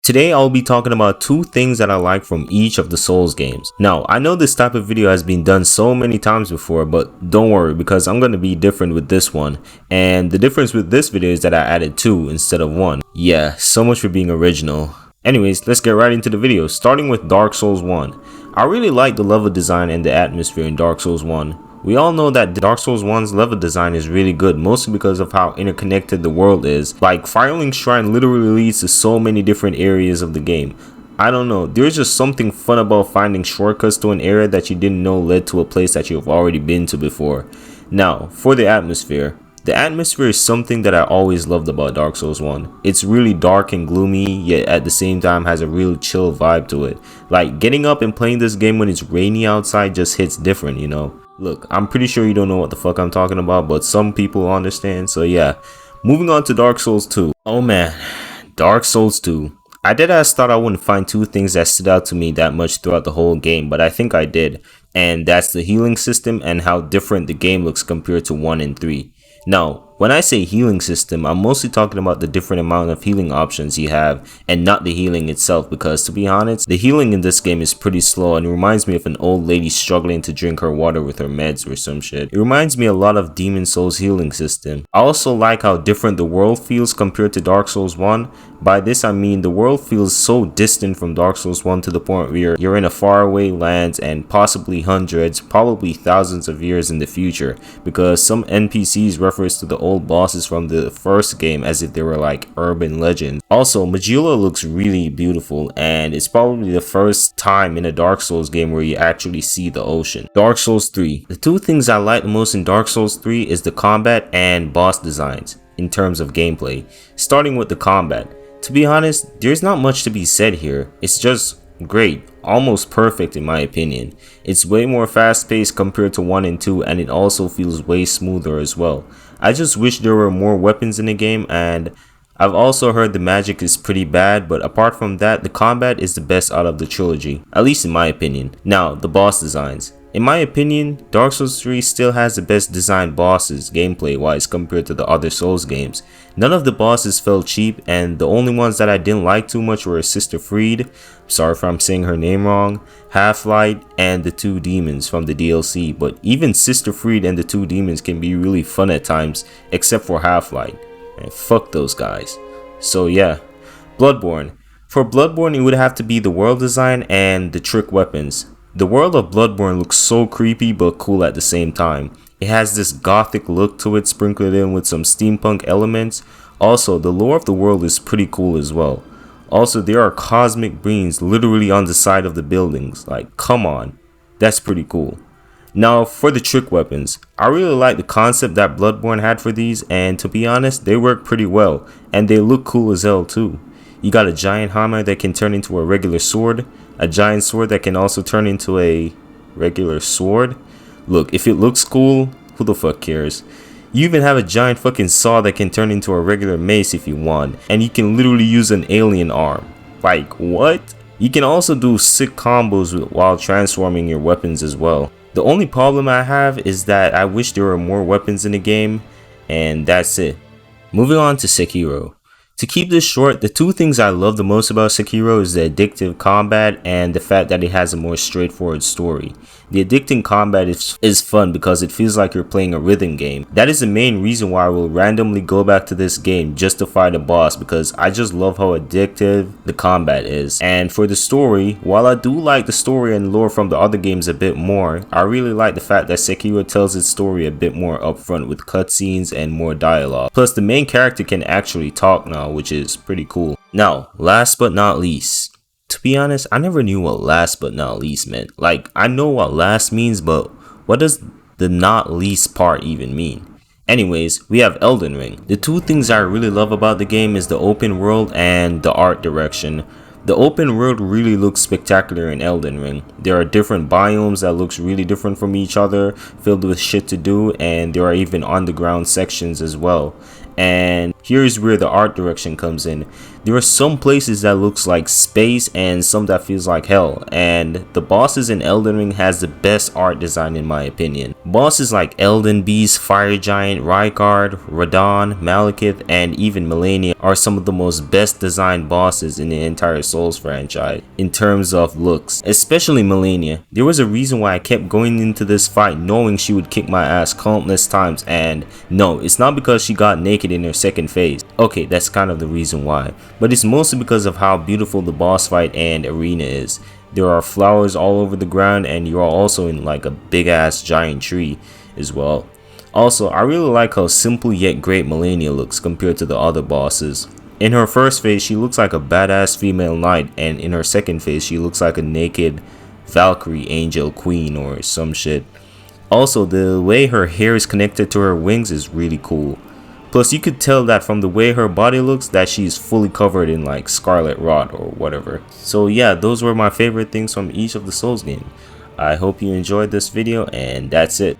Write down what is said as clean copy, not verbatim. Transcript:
Today I'll be talking about two things that I like from each of the Souls games. Now, I know this type of video has been done so many times before, but don't worry because I'm going to be different with this one. And the difference with this video is that I added two instead of one. Yeah, so much for being original. Anyways, let's get right into the video, starting with Dark Souls 1. I really like the level design and the atmosphere in Dark Souls 1. We all know that Dark Souls 1's level design is really good, mostly because of how interconnected the world is. Like, Firelink Shrine literally leads to so many different areas of the game. I don't know, there's just something fun about finding shortcuts to an area that you didn't know led to a place that you've already been to before. Now, for the atmosphere. The atmosphere is something that I always loved about Dark Souls 1. It's really dark and gloomy, yet at the same time has a really chill vibe to it. Like, getting up and playing this game when it's rainy outside just hits different, you know? Look, I'm pretty sure you don't know what the fuck I'm talking about, but some people understand, so yeah. Moving on to Dark Souls 2. Oh man, Dark Souls 2. I deadass thought I wouldn't find two things that stood out to me that much throughout the whole game, but I think I did. And that's the healing system and how different the game looks compared to 1 and 3. Now, when I say healing system, I'm mostly talking about the different amount of healing options you have and not the healing itself, because to be honest, the healing in this game is pretty slow and it reminds me of an old lady struggling to drink her water with her meds or some shit. It reminds me a lot of Demon Souls healing system. I also like how different the world feels compared to Dark Souls 1. By this I mean the world feels so distant from Dark Souls 1 to the point where you're in a faraway land and possibly hundreds, probably thousands of years in the future, because some NPCs reference to the old bosses from the first game as if they were like urban legends. Also, Majula looks really beautiful and it's probably the first time in a Dark Souls game where you actually see the ocean. Dark Souls 3. The two things I like the most in Dark Souls 3 is the combat and boss designs in terms of gameplay. Starting with the combat. To be honest, there's not much to be said here. It's just great, almost perfect in my opinion. It's way more fast paced compared to 1 and 2, and it also feels way smoother as well. I just wish there were more weapons in the game, and I've also heard the magic is pretty bad, but apart from that, the combat is the best out of the trilogy, at least in my opinion. Now, the boss designs. In my opinion, Dark Souls 3 still has the best designed bosses gameplay wise compared to the other Souls games. None of the bosses felt cheap, and the only ones that I didn't like too much were Sister Fried, sorry if I'm saying her name wrong, Half-Light, and the two demons from the DLC. But even Sister Fried and the two demons can be really fun at times, except for Half-Light. And fuck those guys. So yeah, Bloodborne. For Bloodborne, it would have to be the world design and the trick weapons. The world of Bloodborne looks so creepy but cool at the same time. It has this gothic look to it, sprinkled in with some steampunk elements. Also, the lore of the world is pretty cool as well. Also, there are cosmic beings literally on the side of the buildings. Like, come on. That's pretty cool. Now, for the trick weapons. I really like the concept that Bloodborne had for these, and to be honest, they work pretty well. And they look cool as hell too. You got a giant hammer that can turn into a regular sword. A giant sword that can also turn into a regular sword. Look, if it looks cool, who the fuck cares? You even have a giant fucking saw that can turn into a regular mace if you want. And you can literally use an alien arm. Like, what? You can also do sick combos while transforming your weapons as well. The only problem I have is that I wish there were more weapons in the game. And that's it. Moving on to Sekiro. To keep this short, the two things I love the most about Sekiro is the addictive combat and the fact that it has a more straightforward story. The addicting combat is fun because it feels like you're playing a rhythm game. That is the main reason why I will randomly go back to this game just to fight a boss, because I just love how addictive the combat is. And for the story, while I do like the story and lore from the other games a bit more, I really like the fact that Sekiro tells its story a bit more upfront with cutscenes and more dialogue. Plus, the main character can actually talk now, which is pretty cool. Now, last but not least. To be honest, I never knew what last but not least meant. Like, I know what last means, but what does the not least part even mean? Anyways, we have Elden Ring. The two things I really love about the game is the open world and the art direction. The open world really looks spectacular in Elden Ring. There are different biomes that looks really different from each other, filled with shit to do, and there are even underground sections as well. And Here's where the art direction comes in. There are some places that looks like space and some that feels like hell, and the bosses in Elden Ring has the best art design in my opinion. Bosses like Elden Beast, Fire Giant, Rykard, Radon, Malekith, and even Melania are some of the most best designed bosses in the entire Souls franchise in terms of looks, especially Melania. There was a reason why I kept going into this fight knowing she would kick my ass countless times, and no, it's not because she got naked in her second phase. Okay, that's kind of the reason why, but it's mostly because of how beautiful the boss fight and arena is. There are flowers all over the ground, and you are also in like a big ass giant tree as well. Also, I really like how simple yet great Melania looks compared to the other bosses. In her first phase, she looks like a badass female knight, and in her second phase, she looks like a naked Valkyrie angel queen or some shit. Also, the way her hair is connected to her wings is really cool. Plus, you could tell that from the way her body looks that she's fully covered in like scarlet rot or whatever. So yeah, those were my favorite things from each of the Souls games. I hope you enjoyed this video, and that's it.